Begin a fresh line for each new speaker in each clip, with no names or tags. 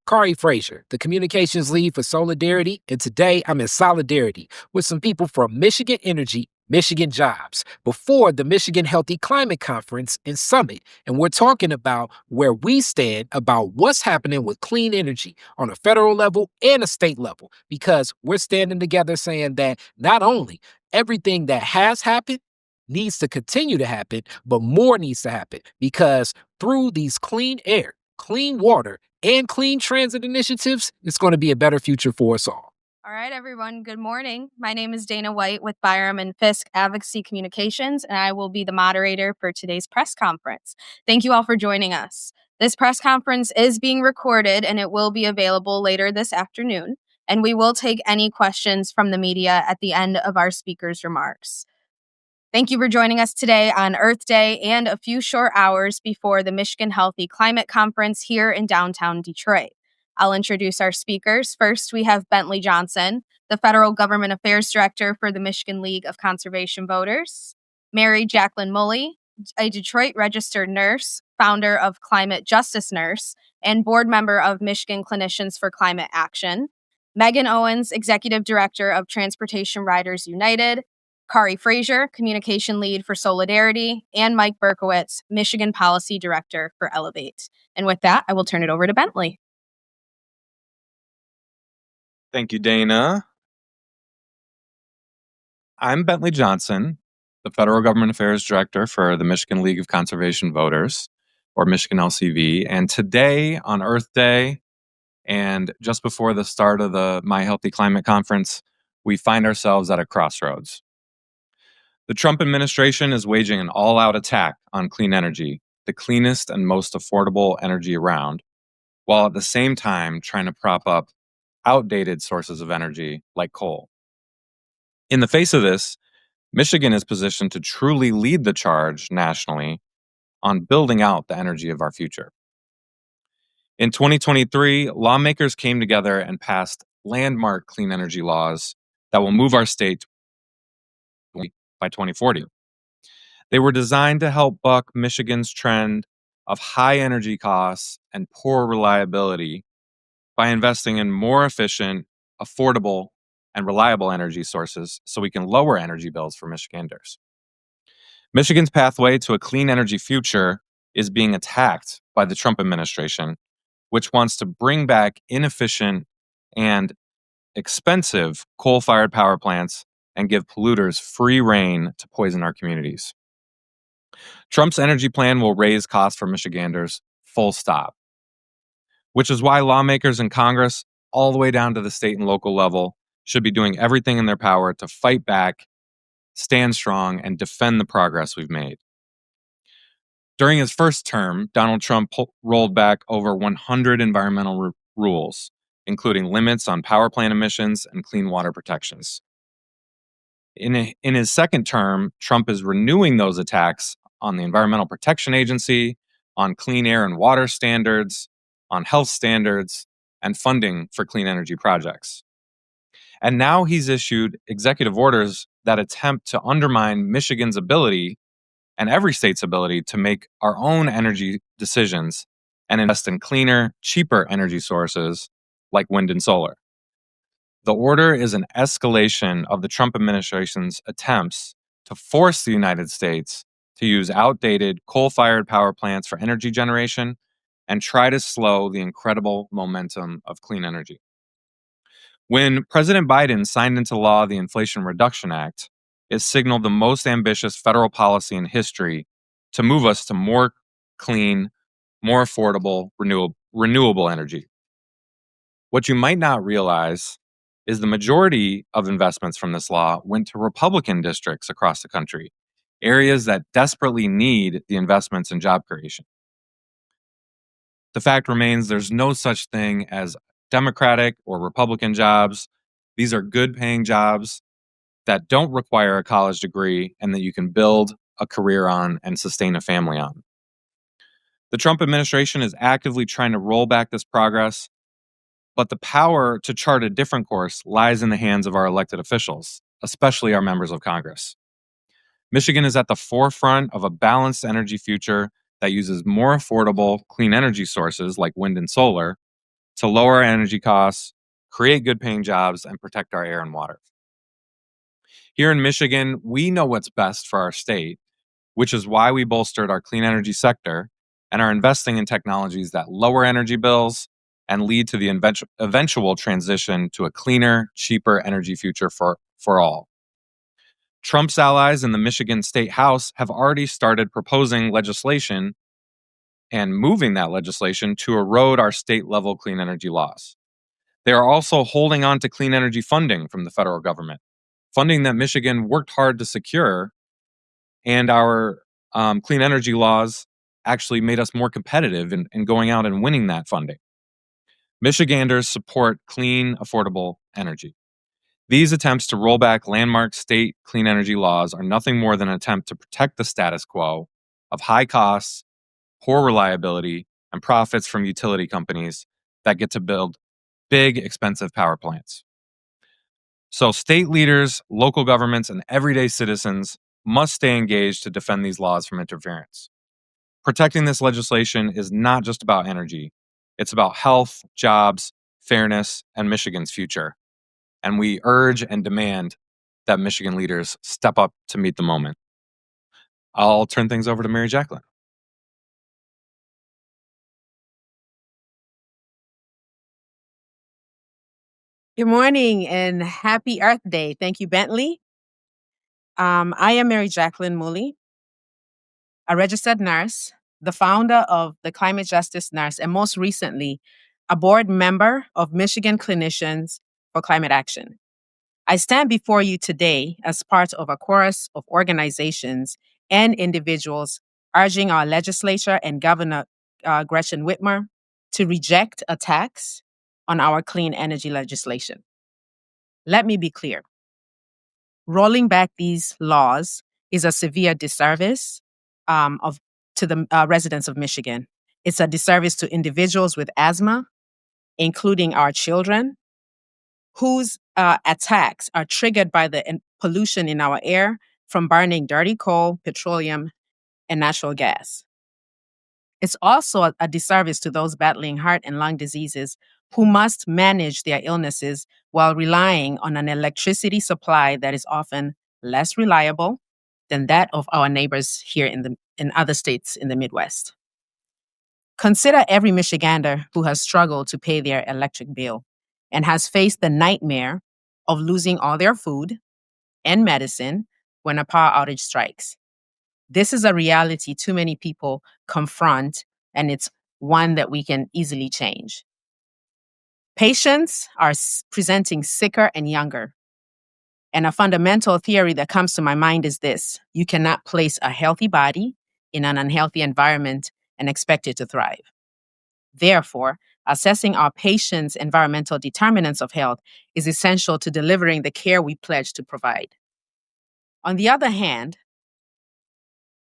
Kari Frazier, the communications lead for Solidarity, and today I'm in solidarity with some people from Michigan Energy, Michigan Jobs, before the Michigan Healthy Climate Conference and Summit. And we're talking about where we stand about what's happening with clean energy on a federal level and a state level, because we're standing together saying that not only everything that has happened needs to continue to happen, but more needs to happen because through these clean air, clean water, and clean transit initiatives, it's going to be a better future for us all.
All right, everyone. Good morning. My name is Dana White with Byram and Fisk Advocacy Communications, and I will be the moderator for today's press conference. Thank you all for joining us. This press conference is being recorded and it will be available later this afternoon, and we will take any questions from the media at the end of our speakers' remarks. Thank you for joining us today on Earth Day and a few short hours before the Michigan Healthy Climate Conference here in downtown Detroit. I'll introduce our speakers. First, we have Bentley Johnson, the Federal Government Affairs Director for the Michigan League of Conservation Voters; Mary Jacqueline Mulley, a Detroit registered nurse, founder of Climate Justice Nurse, and board member of Michigan Clinicians for Climate Action; Megan Owens, Executive Director of Transportation Riders United; Kari Frazier, Communication Lead for Solidarity; and Mike Berkowitz, Michigan Policy Director for Elevate. And with that, I will turn it over to Bentley.
Thank you, Dana. I'm Bentley Johnson, the Federal Government Affairs Director for the Michigan League of Conservation Voters, or Michigan LCV. And today on Earth Day, and just before the start of the My Healthy Climate Conference, we find ourselves at a crossroads. The Trump administration is waging an all-out attack on clean energy, the cleanest and most affordable energy around, while at the same time trying to prop up outdated sources of energy like coal. In the face of this, Michigan is positioned to truly lead the charge nationally on building out the energy of our future. In 2023, lawmakers came together and passed landmark clean energy laws that will move our state by 2040. They were designed to help buck Michigan's trend of high energy costs and poor reliability by investing in more efficient, affordable, and reliable energy sources so we can lower energy bills for Michiganders. Michigan's pathway to a clean energy future is being attacked by the Trump administration, which wants to bring back inefficient and expensive coal-fired power plants and give polluters free rein to poison our communities. Trump's energy plan will raise costs for Michiganders, full stop, which is why lawmakers in Congress, all the way down to the state and local level, should be doing everything in their power to fight back, stand strong, and defend the progress we've made. During his first term, Donald Trump rolled back over 100 environmental rules, including limits on power plant emissions and clean water protections. In his second term, Trump is renewing those attacks on the Environmental Protection Agency, on clean air and water standards, on health standards, and funding for clean energy projects. And now he's issued executive orders that attempt to undermine Michigan's ability and every state's ability to make our own energy decisions and invest in cleaner, cheaper energy sources like wind and solar. The order is an escalation of the Trump administration's attempts to force the United States to use outdated coal-fired power plants for energy generation and try to slow the incredible momentum of clean energy. When President Biden signed into law the Inflation Reduction Act, it signaled the most ambitious federal policy in history to move us to more clean, more affordable, renewable energy. What you might not realize is the majority of investments from this law went to Republican districts across the country, areas that desperately need the investments in job creation. The fact remains there's no such thing as Democratic or Republican jobs. These are good paying jobs that don't require a college degree and that you can build a career on and sustain a family on. The Trump administration is actively trying to roll back this progress, but the power to chart a different course lies in the hands of our elected officials, especially our members of Congress. Michigan is at the forefront of a balanced energy future that uses more affordable, clean energy sources like wind and solar to lower our energy costs, create good paying jobs, and protect our air and water. Here in Michigan, we know what's best for our state, which is why we bolstered our clean energy sector and are investing in technologies that lower energy bills and lead to the eventual transition to a cleaner, cheaper energy future for all. Trump's allies in the Michigan State House have already started proposing legislation and moving that legislation to erode our state level clean energy laws. They are also holding on to clean energy funding from the federal government, funding that Michigan worked hard to secure, and our clean energy laws actually made us more competitive in going out and winning that funding. Michiganders support clean, affordable energy. These attempts to roll back landmark state clean energy laws are nothing more than an attempt to protect the status quo of high costs, poor reliability, and profits from utility companies that get to build big, expensive power plants. So, state leaders, local governments, and everyday citizens must stay engaged to defend these laws from interference. Protecting this legislation is not just about energy, it's about health, jobs, fairness, and Michigan's future. And we urge and demand that Michigan leaders step up to meet the moment. I'll turn things over to Mary Jacqueline.
Good morning and happy Earth Day. Thank you, Bentley. I am Mary Jacqueline Mooley, a registered nurse, the founder of the Climate Justice Nurse, and most recently, a board member of Michigan Clinicians for Climate Action. I stand before you today as part of a chorus of organizations and individuals urging our legislature and Governor Gretchen Whitmer to reject attacks on our clean energy legislation. Let me be clear. Rolling back these laws is a severe disservice to the residents of Michigan. It's a disservice to individuals with asthma, including our children, whose attacks are triggered by the pollution in our air from burning dirty coal, petroleum, and natural gas. It's also a disservice to those battling heart and lung diseases who must manage their illnesses while relying on an electricity supply that is often less reliable than that of our neighbors here in other states in the Midwest. Consider every Michigander who has struggled to pay their electric bill and has faced the nightmare of losing all their food and medicine when a power outage strikes. This is a reality too many people confront, and it's one that we can easily change. Patients are presenting sicker and younger. And a fundamental theory that comes to my mind is this: you cannot place a healthy body in an unhealthy environment and expect it to thrive. Therefore, assessing our patients' environmental determinants of health is essential to delivering the care we pledge to provide. On the other hand,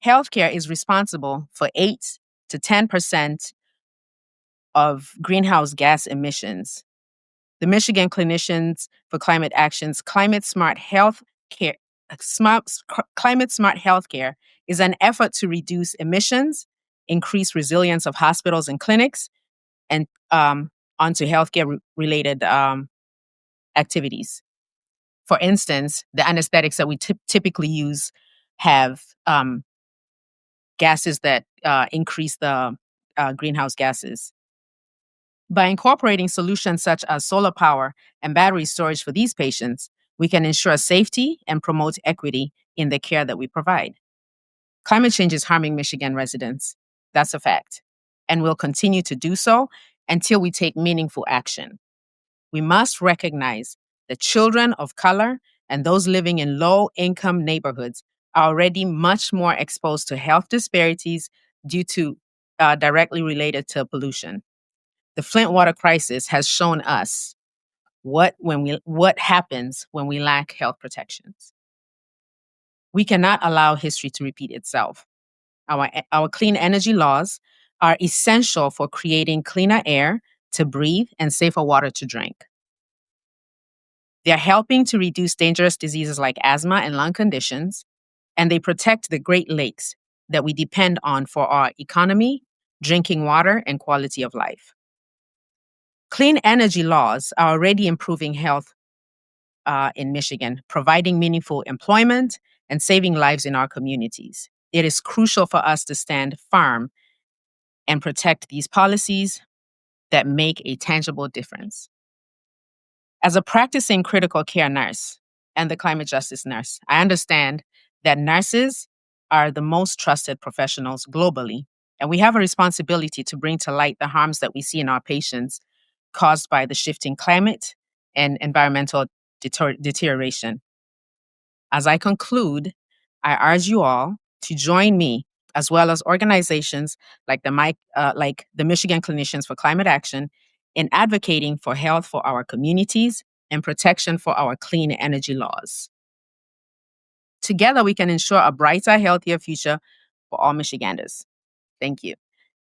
healthcare is responsible for 8 to 10% of greenhouse gas emissions. The Michigan Clinicians for Climate Action's Climate Smart Healthcare is an effort to reduce emissions, increase resilience of hospitals and clinics, and onto healthcare-related activities. For instance, the anesthetics that we typically use have gases that increase the greenhouse gases. By incorporating solutions such as solar power and battery storage for these patients, we can ensure safety and promote equity in the care that we provide. Climate change is harming Michigan residents. That's a fact, and will continue to do so until we take meaningful action. We must recognize that children of color and those living in low-income neighborhoods are already much more exposed to health disparities due to directly related to pollution. The Flint water crisis has shown us what happens when we lack health protections. We cannot allow history to repeat itself. Our clean energy laws are essential for creating cleaner air to breathe and safer water to drink. They're helping to reduce dangerous diseases like asthma and lung conditions, and they protect the Great Lakes that we depend on for our economy, drinking water, and quality of life. Clean energy laws are already improving health in Michigan, providing meaningful employment and saving lives in our communities. It is crucial for us to stand firm and protect these policies that make a tangible difference. As a practicing critical care nurse and the climate justice nurse, I understand that nurses are the most trusted professionals globally, and we have a responsibility to bring to light the harms that we see in our patients caused by the shifting climate and environmental deterioration. As I conclude, I urge you all to join me, as well as organizations like the Michigan Clinicians for Climate Action, in advocating for health for our communities and protection for our clean energy laws. Together, we can ensure a brighter, healthier future for all Michiganders. Thank you.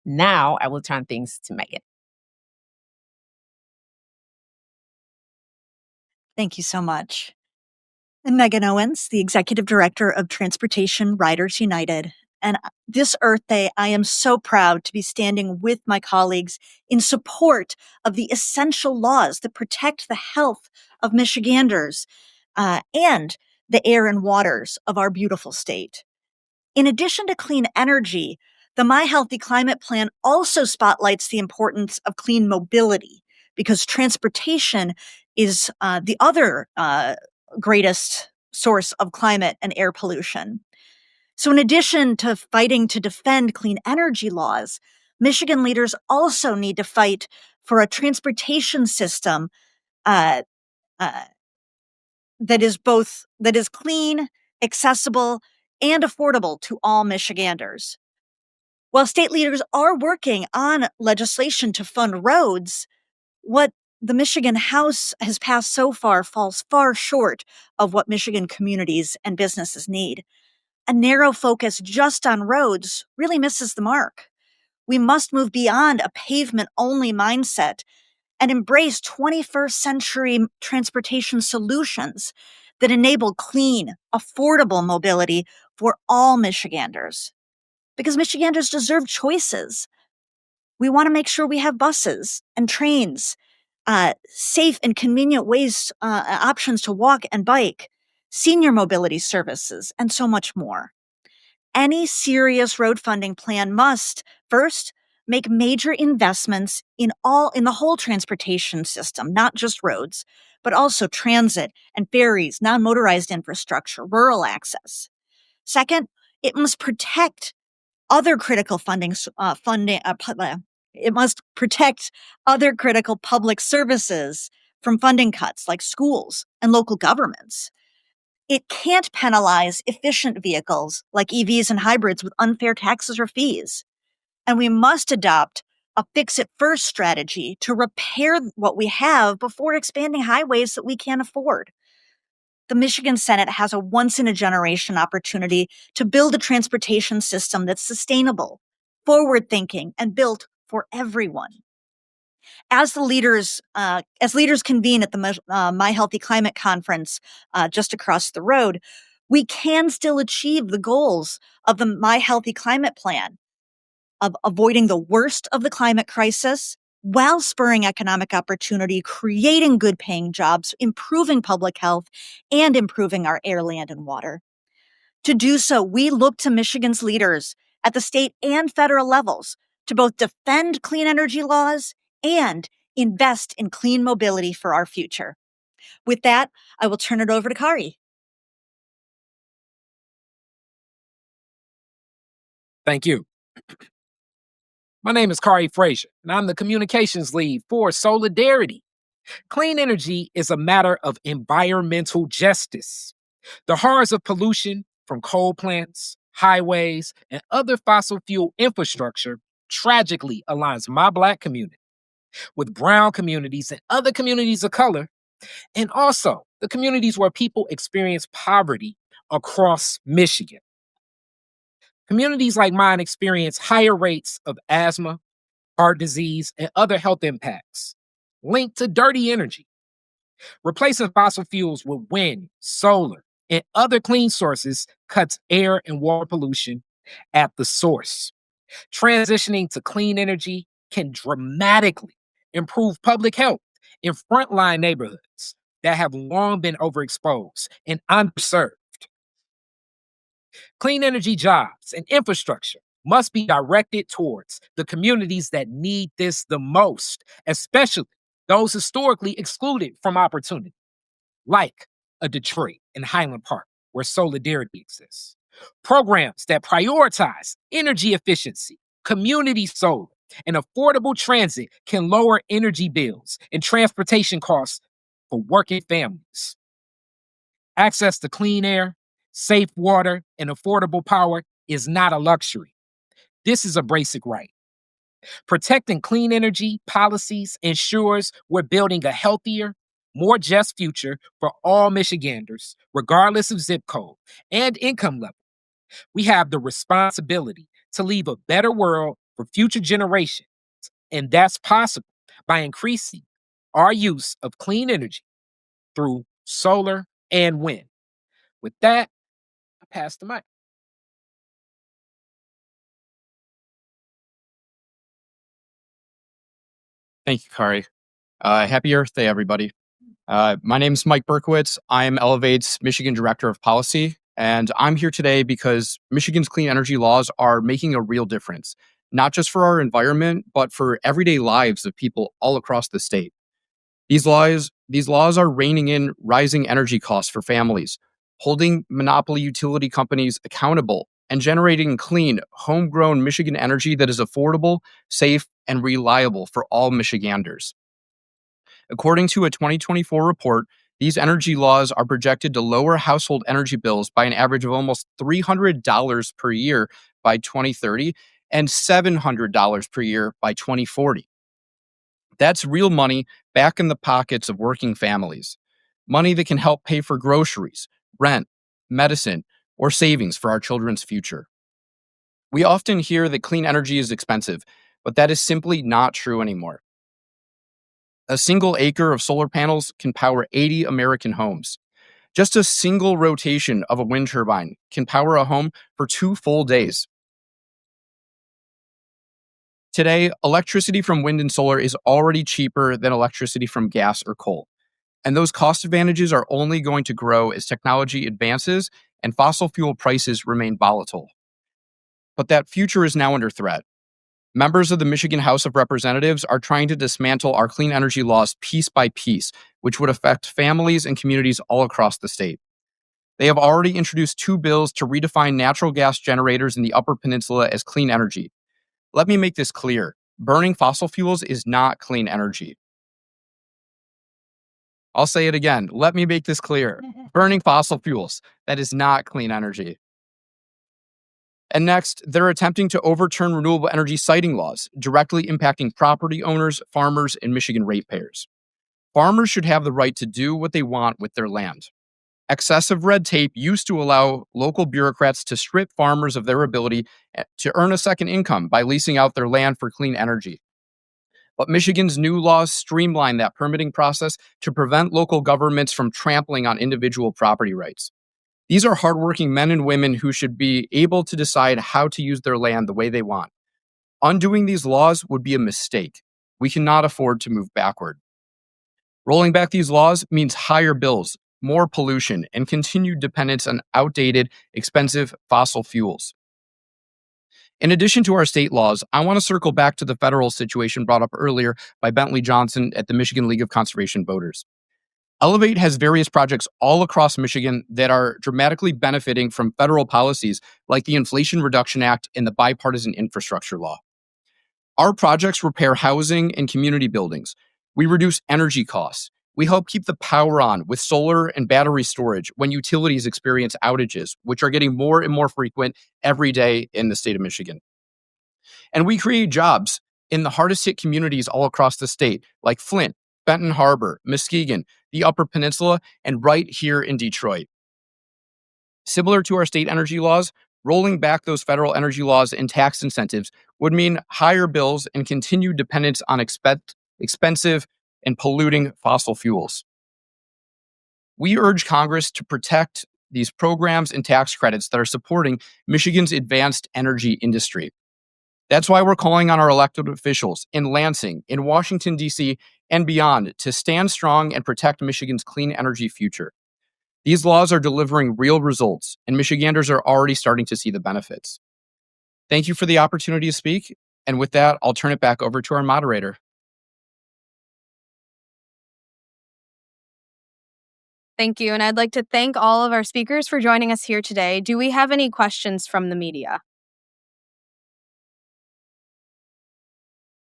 Now, I will turn things to Megan.
Thank you so much. I'm Megan Owens, the Executive Director of Transportation Riders United. And this Earth Day, I am so proud to be standing with my colleagues in support of the essential laws that protect the health of Michiganders and the air and waters of our beautiful state. In addition to clean energy, the My Healthy Climate Plan also spotlights the importance of clean mobility because transportation is the other greatest source of climate and air pollution. So, in addition to fighting to defend clean energy laws, Michigan leaders also need to fight for a transportation system uh, uh, that is clean, accessible, and affordable to all Michiganders. While state leaders are working on legislation to fund roads, what the Michigan House has passed so far falls far short of what Michigan communities and businesses need. A narrow focus just on roads really misses the mark. We must move beyond a pavement-only mindset and embrace 21st century transportation solutions that enable clean, affordable mobility for all Michiganders. Because Michiganders deserve choices. We want to make sure we have buses and trains, safe and convenient ways, options to walk and bike, senior mobility services, and so much more. Any serious road funding plan must, first, make major investments in the whole transportation system, not just roads, but also transit and ferries, non-motorized infrastructure, rural access. Second, it must protect other critical it must protect other critical public services from funding cuts like schools and local governments. It can't penalize efficient vehicles like EVs and hybrids with unfair taxes or fees. And we must adopt a fix-it-first strategy to repair what we have before expanding highways that we can't afford. The Michigan Senate has a once-in-a-generation opportunity to build a transportation system that's sustainable, forward-thinking, and built for everyone. As leaders convene at the My Healthy Climate Conference just across the road, we can still achieve the goals of the My Healthy Climate Plan of avoiding the worst of the climate crisis while spurring economic opportunity, creating good paying jobs, improving public health, and improving our air, land, and water. To do so, we look to Michigan's leaders at the state and federal levels to both defend clean energy laws and invest in clean mobility for our future. With that, I will turn it over to Kari.
Thank you. My name is Kari Frazier, and I'm the communications lead for Solidarity. Clean energy is a matter of environmental justice. The horrors of pollution from coal plants, highways, and other fossil fuel infrastructure tragically aligns my Black community with brown communities and other communities of color, and also the communities where people experience poverty across Michigan. Communities like mine experience higher rates of asthma, heart disease, and other health impacts linked to dirty energy. Replacing fossil fuels with wind, solar, and other clean sources cuts air and water pollution at the source. Transitioning to clean energy can dramatically improve public health in frontline neighborhoods that have long been overexposed and underserved. Clean energy jobs and infrastructure must be directed towards the communities that need this the most, especially those historically excluded from opportunity, like a Detroit and Highland Park, where solidarity exists. Programs that prioritize energy efficiency, community solar, and affordable transit can lower energy bills and transportation costs for working families. Access to clean air, safe water, and affordable power is not a luxury. This is a basic right. Protecting clean energy policies ensures we're building a healthier, more just future for all Michiganders, regardless of zip code and income level. We have the responsibility to leave a better world for future generations, and that's possible by increasing our use of clean energy through solar and wind. With that, I pass the mic.
Thank you, Kari. Happy Earth Day, everybody. My name is Mike Berkowitz. I'm Elevate's Michigan Director of Policy, and I'm here today because Michigan's clean energy laws are making a real difference, not just for our environment, but for everyday lives of people all across the state. These laws are reining in rising energy costs for families, holding monopoly utility companies accountable, and generating clean, homegrown Michigan energy that is affordable, safe, and reliable for all Michiganders. According to a 2024 report, these energy laws are projected to lower household energy bills by an average of almost $300 per year by 2030 and $700 per year by 2040. That's real money back in the pockets of working families. Money that can help pay for groceries, rent, medicine, or savings for our children's future. We often hear that clean energy is expensive, but that is simply not true anymore. A single acre of solar panels can power 80 American homes. Just a single rotation of a wind turbine can power a home for 2 full days. Today, electricity from wind and solar is already cheaper than electricity from gas or coal. And those cost advantages are only going to grow as technology advances and fossil fuel prices remain volatile. But that future is now under threat. Members of the Michigan House of Representatives are trying to dismantle our clean energy laws piece by piece, which would affect families and communities all across the state. They have already introduced 2 bills to redefine natural gas generators in the Upper Peninsula as clean energy. Let me make this clear. Burning fossil fuels is not clean energy. I'll say it again. Let me make this clear. Burning fossil fuels, that is not clean energy. And next, they're attempting to overturn renewable energy siting laws, directly impacting property owners, farmers, and Michigan ratepayers. Farmers should have the right to do what they want with their land. Excessive red tape used to allow local bureaucrats to strip farmers of their ability to earn a second income by leasing out their land for clean energy. But Michigan's new laws streamline that permitting process to prevent local governments from trampling on individual property rights. These are hardworking men and women who should be able to decide how to use their land the way they want. Undoing these laws would be a mistake. We cannot afford to move backward. Rolling back these laws means higher bills, more pollution, and continued dependence on outdated, expensive fossil fuels. In addition to our state laws, I want to circle back to the federal situation brought up earlier by Bentley Johnson at the Michigan League of Conservation Voters. Elevate has various projects all across Michigan that are dramatically benefiting from federal policies like the Inflation Reduction Act and the Bipartisan Infrastructure Law. Our projects repair housing and community buildings. We reduce energy costs. We help keep the power on with solar and battery storage when utilities experience outages, which are getting more and more frequent every day in the state of Michigan. And we create jobs in the hardest hit communities all across the state, like Flint, Benton Harbor, Muskegon, the Upper Peninsula, and right here in Detroit. Similar to our state energy laws, rolling back those federal energy laws and tax incentives would mean higher bills and continued dependence on expensive and polluting fossil fuels. We urge Congress to protect these programs and tax credits that are supporting Michigan's advanced energy industry. That's why we're calling on our elected officials in Lansing, in Washington, D.C., and beyond to stand strong and protect Michigan's clean energy future. These laws are delivering real results, and Michiganders are already starting to see the benefits. Thank you for the opportunity to speak. And with that, I'll turn it back over to our moderator.
Thank you. And I'd like to thank all of our speakers for joining us here today. Do we have any questions from the media?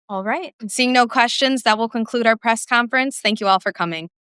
All right. Seeing no questions, that will conclude our press conference. Thank you all for coming.